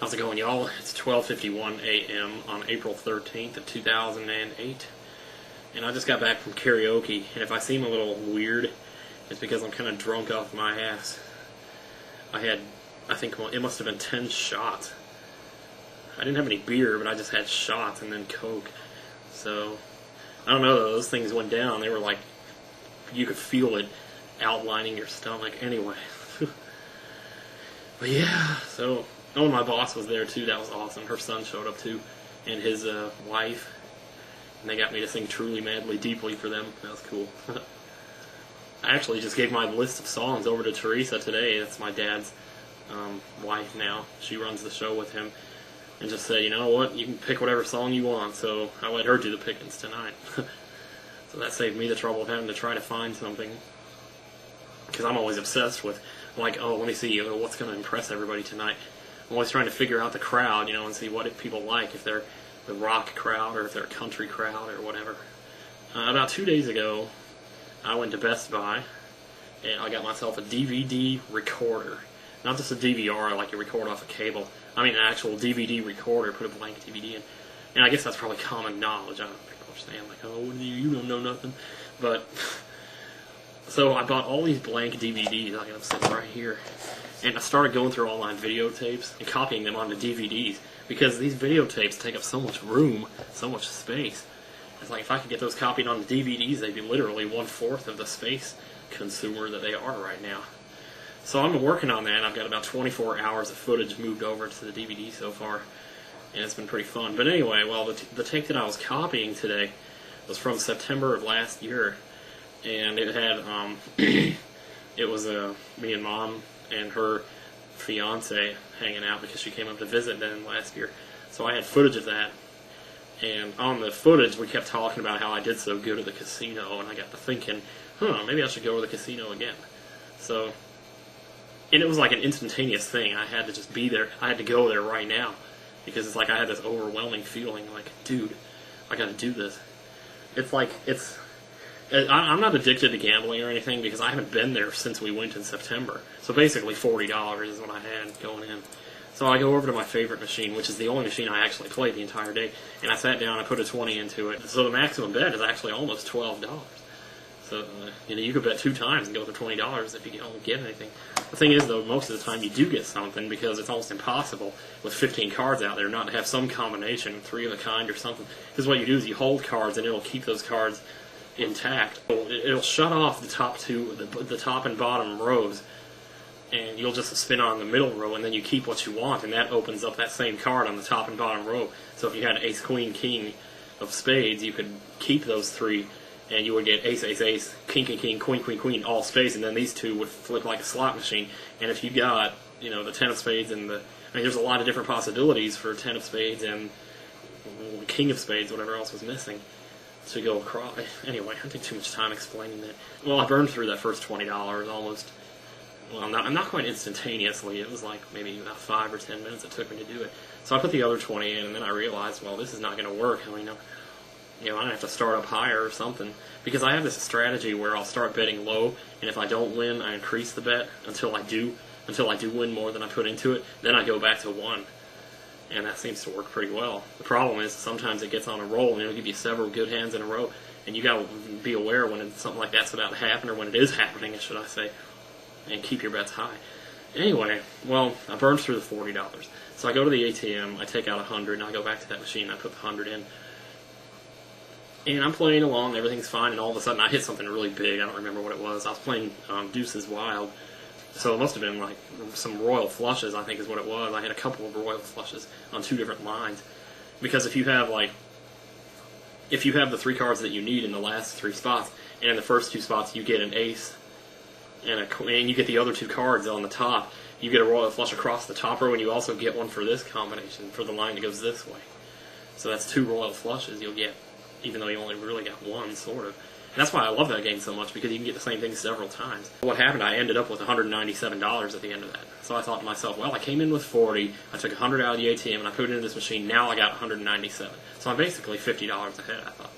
How's it going, y'all? It's 12:51 a.m. on April 13th of 2008, and I just got back from karaoke, and if I seem a little weird, it's because I'm kind of drunk off my ass. I think it must have been 10 shots. I didn't have any beer, but I just had shots and then Coke. So, I don't know, those things went down. They were like, you could feel it outlining your stomach anyway. But yeah, so... Oh, my boss was there too. That was awesome. Her son showed up too, and his wife. And they got me to sing "Truly, Madly, Deeply" for them. That was cool. I actually just gave my list of songs over to Teresa today. That's my dad's wife now. She runs the show with him, and just said, you know what, you can pick whatever song you want. So I let her do the pickings tonight. So that saved me the trouble of having to try to find something, because I'm always obsessed with, like, oh, let me see what's going to impress everybody tonight. I'm always trying to figure out the crowd, you know, and see what people like, if they're the rock crowd or if they're a country crowd or whatever. About 2 days ago, I went to Best Buy, and I got myself a DVD recorder. Not just a DVR like you record off a cable. I mean an actual DVD recorder, put a blank DVD in. And I guess that's probably common knowledge. I don't know, people are saying, like, oh, you don't know nothing. But, so I bought all these blank DVDs. I got them sitting right here. And I started going through all my videotapes and copying them onto DVDs, because these videotapes take up so much room, so much space. It's like if I could get those copied onto DVDs, they'd be literally 1/4 of the space consumer that they are right now. So I'm working on that. I've got about 24 hours of footage moved over to the DVD so far, and it's been pretty fun. But anyway, well, the tape that I was copying today was from September of last year, and it had, it was me and Mom and her fiance hanging out because she came up to visit them last year. So I had footage of that. And on the footage, we kept talking about how I did so good at the casino, and I got to thinking, maybe I should go to the casino again. So, and it was like an instantaneous thing. I had to just be there. I had to go there right now, because it's like I had this overwhelming feeling like, dude, I got to do this. It's like, I'm not addicted to gambling or anything, because I haven't been there since we went in September. So basically $40 is what I had going in. So I go over to my favorite machine, which is the only machine I actually played the entire day, and I sat down, I put a 20 into it. So the maximum bet is actually almost $12. So, you could bet 2 times and go for $20 if you don't get anything. The thing is, though, most of the time you do get something, because it's almost impossible with 15 cards out there not to have some combination, 3 of a kind or something. Because what you do is you hold cards, and it'll keep those cards intact. It'll shut off the top the top and bottom rows, and you'll just spin on the middle row, and then you keep what you want, and that opens up that same card on the top and bottom row. So if you had ace, queen, king of spades, you could keep those 3, and you would get ace, ace, ace, king, king, king, queen, queen, queen, all spades, and then these 2 would flip like a slot machine. And if you got, the 10 of spades and there's a lot of different possibilities for 10 of spades and king of spades, whatever else was missing, to go across. Anyway, I take too much time explaining that. Well, I burned through that first $20 almost. Well, I'm not quite instantaneously. It was like maybe about 5 or 10 minutes it took me to do it. So I put the other 20 in, and then I realized, well, this is not going to work. I'm going to have to start up higher or something, because I have this strategy where I'll start betting low, and if I don't win, I increase the bet until I do win more than I put into it. Then I go back to 1. And that seems to work pretty well. The problem is sometimes it gets on a roll, and it'll give you several good hands in a row, and you got to be aware when something like that's about to happen, or when it is happening, should I say, and keep your bets high. Anyway, well, I burned through the $40. So I go to the ATM, I take out 100, and I go back to that machine, and I put the 100 in. And I'm playing along, everything's fine, and all of a sudden I hit something really big. I don't remember what it was. I was playing Deuces Wild. So it must have been like some royal flushes, I think is what it was. I had a couple of royal flushes on 2 different lines. Because if you have the 3 cards that you need in the last 3 spots, and in the first 2 spots you get an ace, and you get the other 2 cards on the top, you get a royal flush across the top row, and you also get one for this combination, for the line that goes this way. So that's 2 royal flushes you'll get, even though you only really got 1, sort of. And that's why I love that game so much, because you can get the same thing several times. What happened, I ended up with $197 at the end of that. So I thought to myself, well, I came in with 40, I took 100 out of the ATM, and I put it into this machine, now I got 197. So I'm basically $50 ahead, I thought.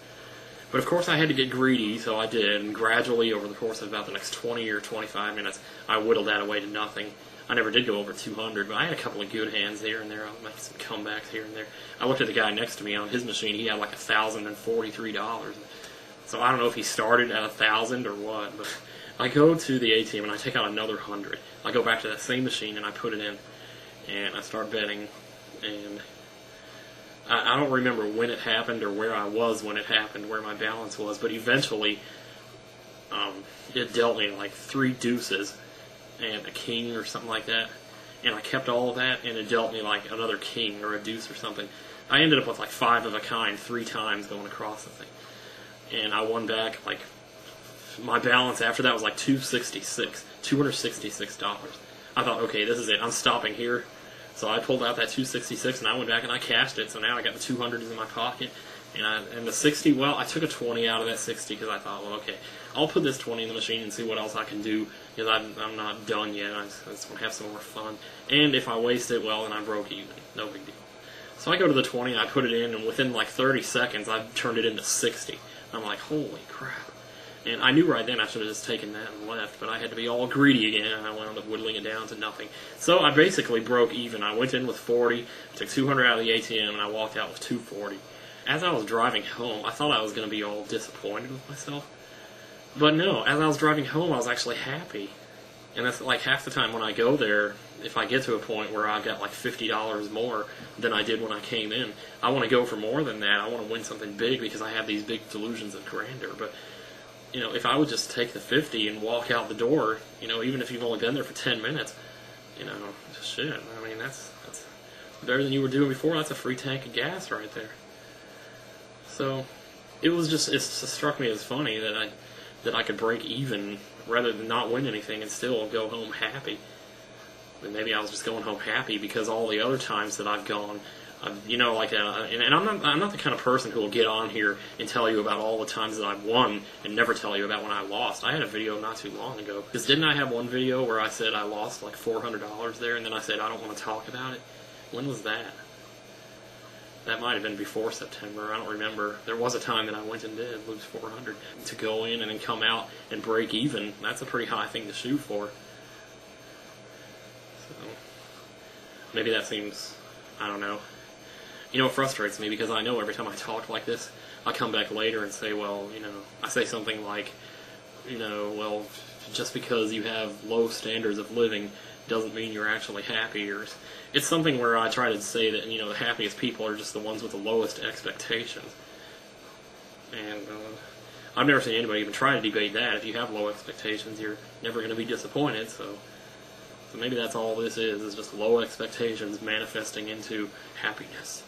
But of course I had to get greedy, so I did, and gradually over the course of about the next 20 or 25 minutes, I whittled that away to nothing. I never did go over 200, but I had a couple of good hands here and there. I was making some comebacks here and there. I looked at the guy next to me on his machine. He had like $1,043. So I don't know if he started at 1,000 or what, but I go to the ATM and I take out another 100. I go back to that same machine and I put it in, and I start betting, and I don't remember when it happened or where I was when it happened, where my balance was, but eventually it dealt me like 3 deuces and a king or something like that, and I kept all of that, and it dealt me like another king or a deuce or something. I ended up with like 5 of a kind 3 times going across the thing, and I won back like, my balance after that was like $266. I thought, okay, this is it. I'm stopping here. So I pulled out that $266 and I went back and I cashed it. So now I got the $200 in my pocket, and the 60. Well, I took a 20 out of that 60 because I thought, well, okay, I'll put this 20 in the machine and see what else I can do, because I'm not done yet. I just want to have some more fun. And if I waste it, well, then I broke even. No big deal. So I go to the 20 and I put it in, and within like 30 seconds I turned it into 60. I'm like, holy crap. And I knew right then I should have just taken that and left, but I had to be all greedy again, and I wound up whittling it down to nothing. So I basically broke even. I went in with 40, took 200 out of the ATM, and I walked out with 240. As I was driving home, I thought I was going to be all disappointed with myself. But no, as I was driving home, I was actually happy. And that's like half the time when I go there, if I get to a point where I've got like $50 more than I did when I came in, I want to go for more than that. I want to win something big because I have these big delusions of grandeur. But you know, if I would just take the 50 and walk out the door, you know, even if you've only been there for 10 minutes, you know, shit, I mean, that's better than you were doing before. That's a free tank of gas right there. So, it struck me as funny that I could break even rather than not win anything and still go home happy. And maybe I was just going home happy because all the other times that I've gone, you know, like, and I'm not the kind of person who will get on here and tell you about all the times that I've won and never tell you about when I lost. I had a video not too long ago, because didn't I have one video where I said I lost like $400 there, and then I said I don't want to talk about it? When was that? That might have been before September. I don't remember. There was a time that I went and did lose 400. To go in and then come out and break even, that's a pretty high thing to shoot for. So maybe that seems, I don't know. You know, it frustrates me because I know every time I talk like this, I come back later and say, well, you know, I say something like, you know, well, just because you have low standards of living doesn't mean you're actually happy. Or it's something where I try to say that, you know, the happiest people are just the ones with the lowest expectations. And I've never seen anybody even try to debate that. If you have low expectations, you're never going to be disappointed. So maybe that's all this is just low expectations manifesting into happiness.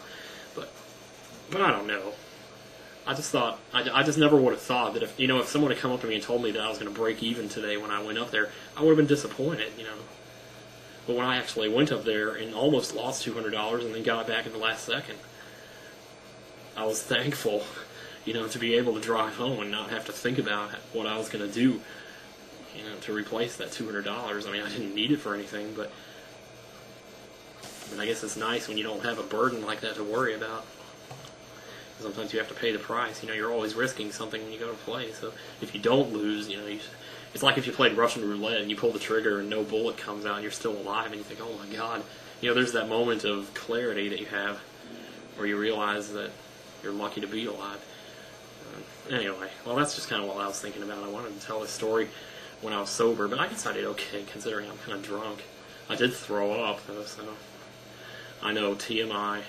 But I don't know. I just thought, I just never would have thought that if, you know, if someone had come up to me and told me that I was going to break even today when I went up there, I would have been disappointed, you know. But when I actually went up there and almost lost $200 and then got it back in the last second, I was thankful, you know, to be able to drive home and not have to think about what I was going to do, you know, to replace that $200. I mean, I didn't need it for anything, but I guess it's nice when you don't have a burden like that to worry about. Sometimes you have to pay the price. You know, you're always risking something when you go to play. So if you don't lose, you know, it's like if you played Russian roulette and you pull the trigger and no bullet comes out and you're still alive and you think, oh my God. You know, there's that moment of clarity that you have where you realize that you're lucky to be alive. Anyway, well, that's just kind of what I was thinking about. I wanted to tell this story when I was sober, but I guess I did okay considering I'm kind of drunk. I did throw up, though, so I know, TMI.